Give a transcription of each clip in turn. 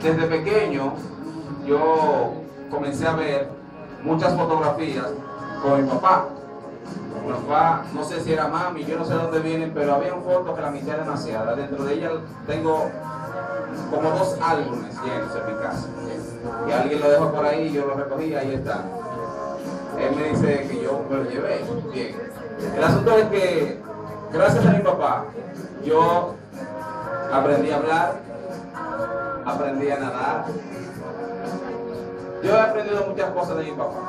Desde pequeño yo comencé a ver muchas fotografías con mi papá. Mi papá, no sé si era mami, yo no sé de dónde vienen, pero había fotos que la mitad era demasiada. Dentro de ella tengo como 2 álbumes llenos en mi casa. Y alguien lo dejó por ahí, yo lo recogí y ahí está. Él me dice que yo me lo llevé. Bien. El asunto es que, gracias a mi papá, yo aprendí a hablar, aprendí a nadar. Yo he aprendido muchas cosas de mi papá.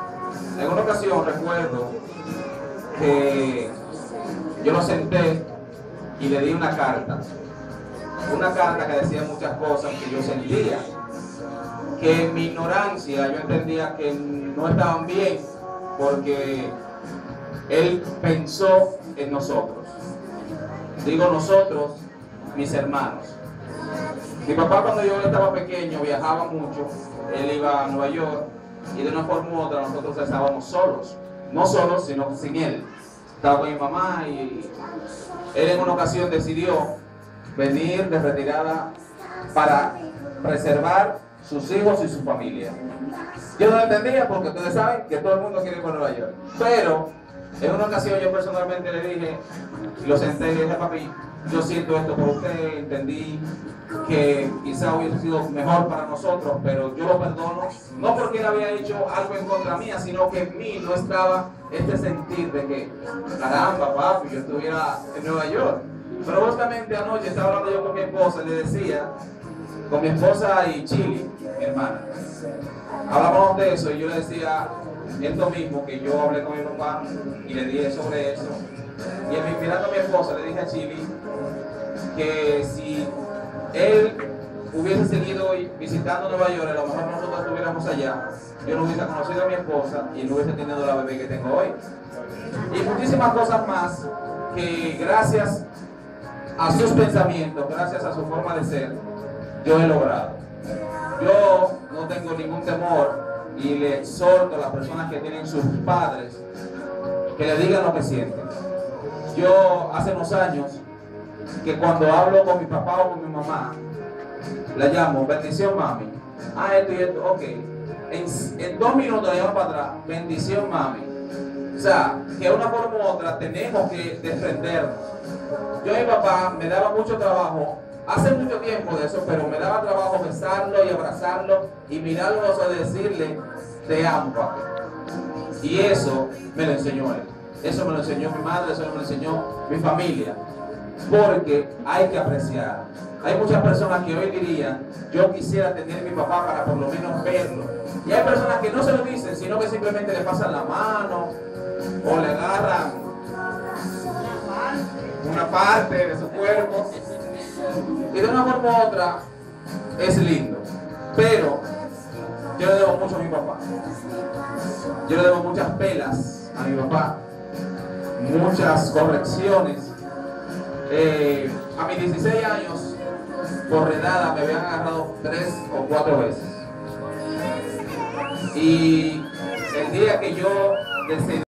En una ocasión recuerdo que yo lo senté y le di una carta que decía muchas cosas que yo sentía, que en mi ignorancia yo entendía que no estaban bien, porque él pensó en nosotros. Digo nosotros, mis hermanos. Mi papá, cuando yo estaba pequeño, viajaba mucho. Él iba a Nueva York y de una forma u otra nosotros estábamos solos. No solos, sino sin él. Estaba con mi mamá y él en una ocasión decidió venir de retirada para preservar sus hijos y su familia. Yo no lo entendía porque ustedes saben que todo el mundo quiere ir por Nueva York. Pero en una ocasión yo personalmente le dije, lo senté y le dije: papi, yo siento esto por usted, entendí que quizá hubiese sido mejor para nosotros, pero yo lo perdono, no porque él había hecho algo en contra mía, sino que en mí no estaba este sentir de que, caramba, papi, yo estuviera en Nueva York. Pero justamente anoche estaba hablando yo con mi esposa y le decía, con mi esposa y Chili, mi hermana, hablábamos de eso y yo le decía esto mismo, que yo hablé con mi papá y le dije sobre eso. Y mirando a mi esposa le dije a Chili que si él hubiese seguido visitando Nueva York, a lo mejor nosotros estuviéramos allá, yo no hubiese conocido a mi esposa y no hubiese tenido la bebé que tengo hoy. Y muchísimas cosas más que gracias a sus pensamientos, gracias a su forma de ser, yo he logrado. Yo no tengo ningún temor y le exhorto a las personas que tienen sus padres que le digan lo que sienten. Yo hace unos años que cuando hablo con mi papá o con mi mamá, la llamo, bendición mami, esto y esto, ok, en 2 minutos la llamo para atrás, bendición mami. O sea, que de una forma u otra tenemos que defendernos. Yo a mi papá me daba mucho trabajo, hace mucho tiempo de eso, pero me daba trabajo besarlo y abrazarlo y mirarlo y decirle, te amo, papi. Y eso me lo enseñó él. Eso me lo enseñó mi madre, eso me lo enseñó mi familia. Porque hay que apreciar. Hay muchas personas que hoy dirían, yo quisiera tener a mi papá para por lo menos verlo. Y hay personas que no se lo dicen, sino que simplemente le pasan la mano o le agarran una parte de su cuerpo. Y de una forma u otra es lindo. Pero yo le debo mucho a mi papá. Yo le debo muchas pelas a mi papá, muchas correcciones. A mis 16 años, por redada, me habían agarrado 3 o 4 veces. Y el día que yo decidí